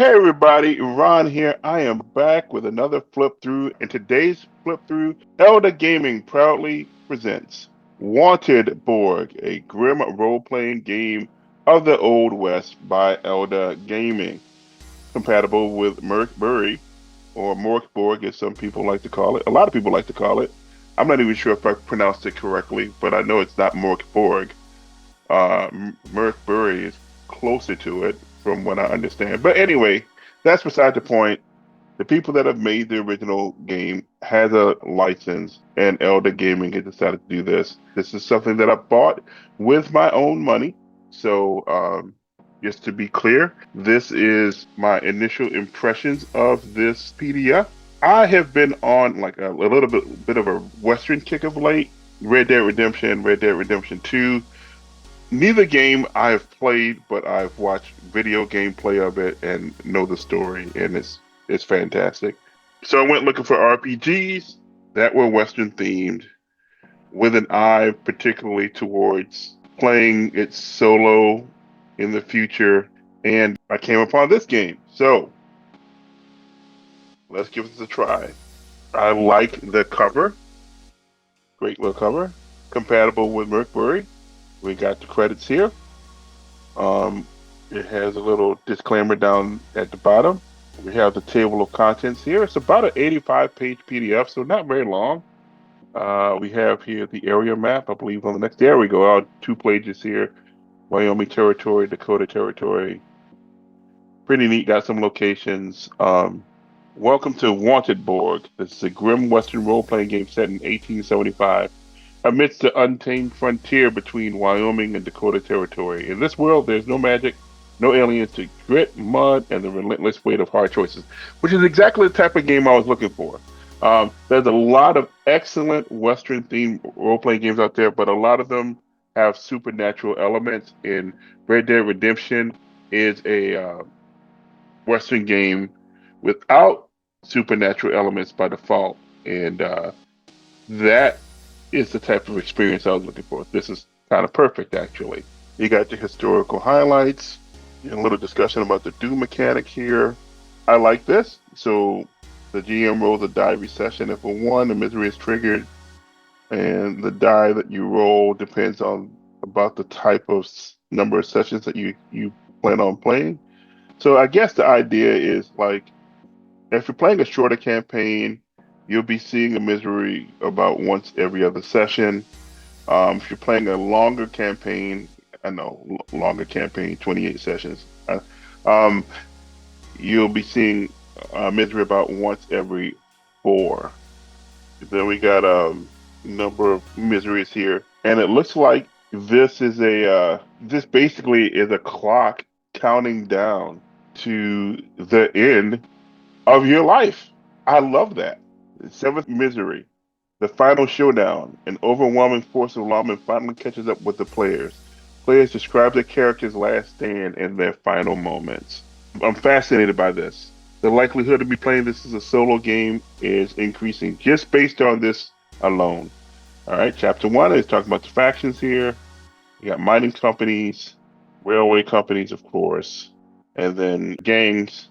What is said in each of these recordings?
Hey everybody, Ron here. I am back with another flip through, and today's flip through, Elder Gaming proudly presents Wanted Borg, a grim role-playing game of the Old West by Elder Gaming, compatible with Merc or Morkborg, as some people like to call it. A lot of people like to call it. I'm not even sure if I pronounced it correctly, but I know it's not Morkborg. Mercury is closer to it, from what I understand. But anyway, that's beside the point. The people that have made the original game has a license, and Elder Gaming has decided to do this. This is something that I bought with my own money. So, just to be clear, this is my initial impressions of this PDF. I have been on like a little bit of a Western kick of late. Red Dead Redemption, Red Dead Redemption 2. Neither game I have played, but I've watched video gameplay of it and know the story, and it's fantastic. So I went looking for RPGs that were Western themed, with an eye particularly towards playing it solo in the future, and I came upon this game. So let's give this a try. I like the cover, great little cover, compatible with Mercury. We got the credits here. Um, it has a little disclaimer down at the bottom. We have the table of contents here. It's about an 85-page PDF, so not very long. We have here the area map, I believe, on the next. There we go. Two pages here. Wyoming territory, Dakota territory. Pretty neat. Got some locations. Welcome to Wanted Borg. This is a grim Western role-playing game set in 1875 amidst the untamed frontier between Wyoming and Dakota Territory. In this world, there's no magic, no aliens to grit, mud, and the relentless weight of hard choices, which is exactly the type of game I was looking for. There's a lot of excellent Western themed role playing games out there, but a lot of them have supernatural elements. In Red Dead Redemption is a Western game without supernatural elements by default, and that is the type of experience I was looking for. This is kind of perfect, actually. You got your historical highlights, a little discussion about the do mechanic here. I like this. So the GM rolls a die recession. If a one, a misery is triggered, and the die that you roll depends on about the type of number of sessions that you plan on playing. So I guess the idea is like if you're playing a shorter campaign, you'll be seeing a misery about once every other session. If you're playing a longer campaign, I know longer campaign, 28 sessions, um, you'll be seeing misery about once every four. Then we got a number of miseries here, and it looks like this basically is a clock counting down to the end of your life. I love that. Seventh misery. The final showdown. An overwhelming force of lawmen finally catches up with the players. Players describe their character's last stand and their final moments. I'm fascinated by this. The likelihood of me playing this as a solo game is increasing just based on this alone. All right, chapter one is talking about the factions here. You got mining companies, railway companies, of course, and then gangs,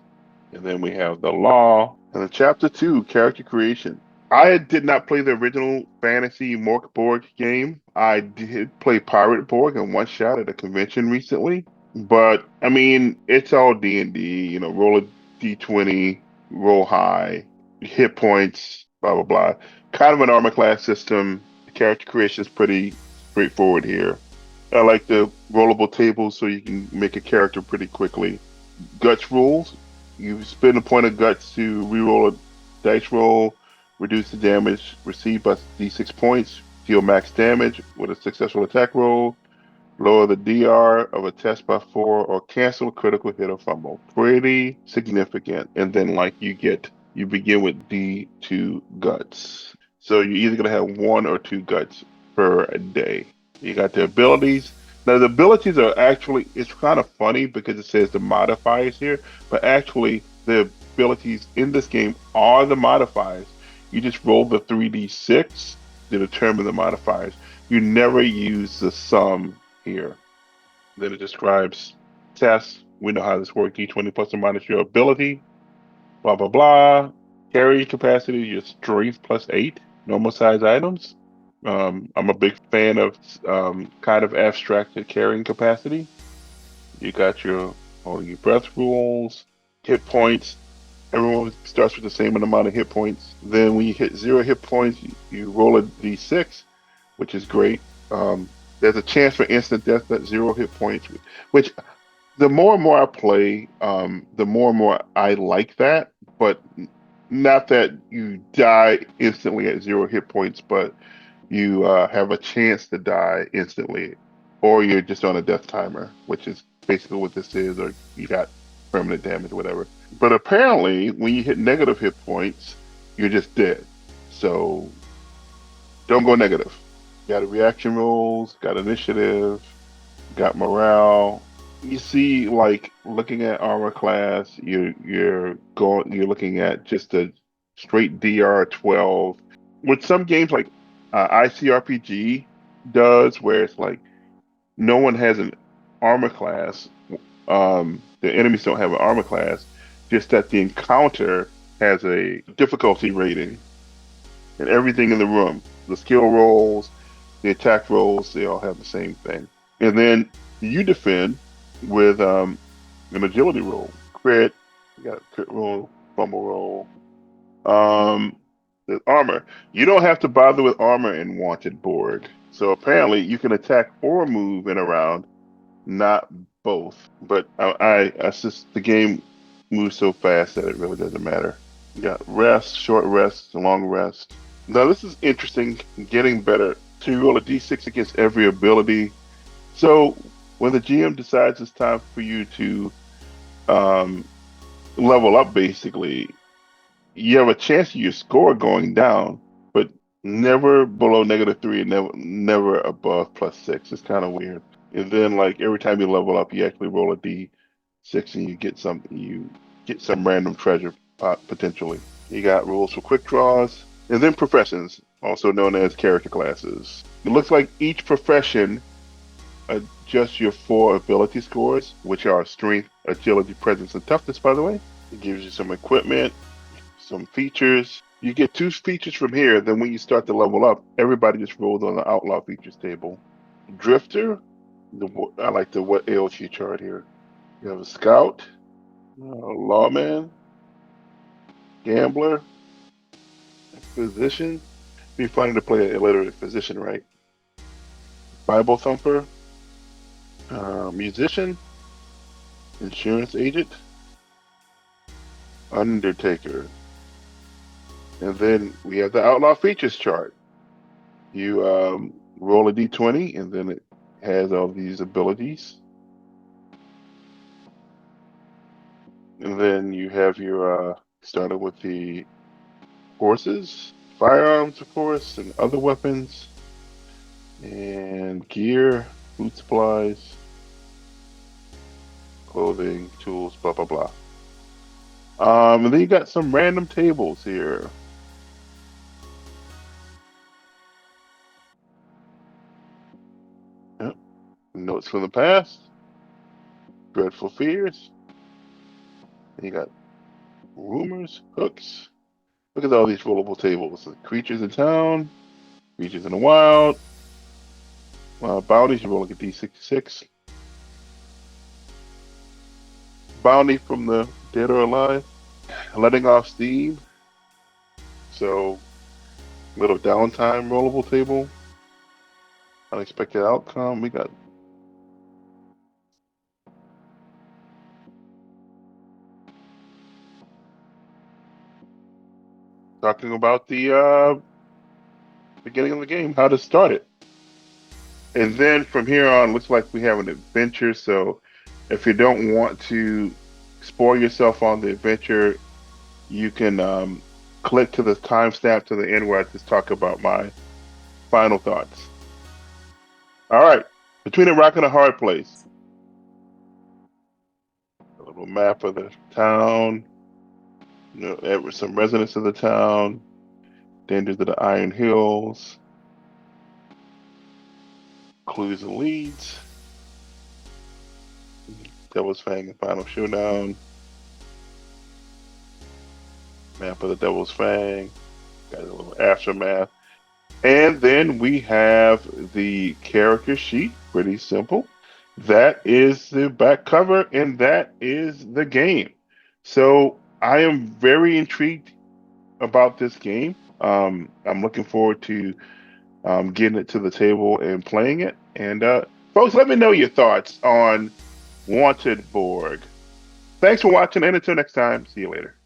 and then we have the law. And then chapter two, character creation. I did not play the original fantasy Mork Borg game. I did play Pirate Borg in one shot at a convention recently. But I mean, it's all D&D, roll a D20, roll high, hit points, blah blah blah. Kind of an armor class system. The character creation is pretty straightforward here. I like the rollable tables so you can make a character pretty quickly. Guts rules. You spend a point of guts to reroll a dice roll, reduce the damage received by d6 points, deal max damage with a successful attack roll, lower the DR of a test by four, or cancel a critical hit or fumble. Pretty significant. And then, like, you begin with D2 guts. So you're either going to have one or two guts per day. You got the abilities. Now, the abilities are actually, it's kind of funny because it says the modifiers here, but actually, the abilities in this game are the modifiers. You just roll the 3d6 to determine the modifiers. You never use the sum here. Then it describes tests, we know how this works. D20 plus or minus your ability. Blah blah blah. Carry capacity, your strength plus 8. Normal size items. I'm a big fan of kind of abstracted carrying capacity. You got your holding your breath rules, hit points. Everyone starts with the same amount of hit points. Then when you hit 0 hit points, you roll a d6, which is great. There's a chance for instant death at 0 hit points, which the more and more I play, the more and more I like that. But not that you die instantly at 0 hit points, but you have a chance to die instantly, or you're just on a death timer, which is basically what this is, or you got permanent damage, whatever. But apparently, when you hit negative hit points, you're just dead. So don't go negative. Got a reaction rolls, got initiative, got morale. You see, like looking at armor class, you're looking at just a straight DR 12. With some games like ICRPG does, where it's like no one has an armor class. The enemies don't have an armor class, just that the encounter has a difficulty rating, and everything in the room, the skill rolls, the attack rolls, they all have the same thing. And then you defend with an agility roll, crit. You got a crit roll, fumble roll. The armor. You don't have to bother with armor in Wanted Borg. So apparently you can attack or move in a round, not both. But I just the game moves so fast that it really doesn't matter. You got rest, short rest, long rest. Now this is interesting, getting better. So you roll a d6 against every ability. So when the GM decides it's time for you to um, level up, basically, you have a chance of your score going down, but never below -3 and never above +6. It's kind of weird. And then like every time you level up, you actually roll a d6 and you get some random treasure potentially. You got rules for quick draws, and then professions, also known as character classes. It looks like each profession adjusts your 4 ability scores, which are strength, agility, presence, and toughness, by the way. It gives you some equipment, some features. You get 2 features from here, then when you start to level up, everybody just rolls on the outlaw features table. Drifter, I like the what AOG chart here. You have a scout, lawman, gambler, physician. Be funny to play an illiterate physician, right? Bible thumper, musician, insurance agent, undertaker. And then we have the outlaw features chart. You roll a d20, and then it has all these abilities. And then you have your started with the horses, firearms, of course, and other weapons, and gear, food supplies, clothing, tools, blah blah blah. And then you got some random tables here. Yep. Notes from the past, dreadful fears. And you got rumors, hooks. Look at all these rollable tables. Creatures in town, creatures in the wild, bounties. You roll like a d66. Bounty from the dead or alive. Letting off steam. So, little downtime rollable table. Unexpected outcome. We got talking about the beginning of the game, how to start it. And then from here on, looks like we have an adventure. So if you don't want to spoil yourself on the adventure, you can click to the timestamp to the end where I just talk about my final thoughts. All right, between a rock and a hard place. A little map of the town. Some residents of the town. Dangers of the Iron Hills. Clues and leads. Devil's Fang and Final Showdown. Map of the Devil's Fang. Got a little aftermath. And then we have the character sheet. Pretty simple. That is the back cover, and that is the game. So I am very intrigued about this game. I'm looking forward to getting it to the table and playing it. And folks, let me know your thoughts on Wanted Borg. Thanks for watching, and until next time, see you later.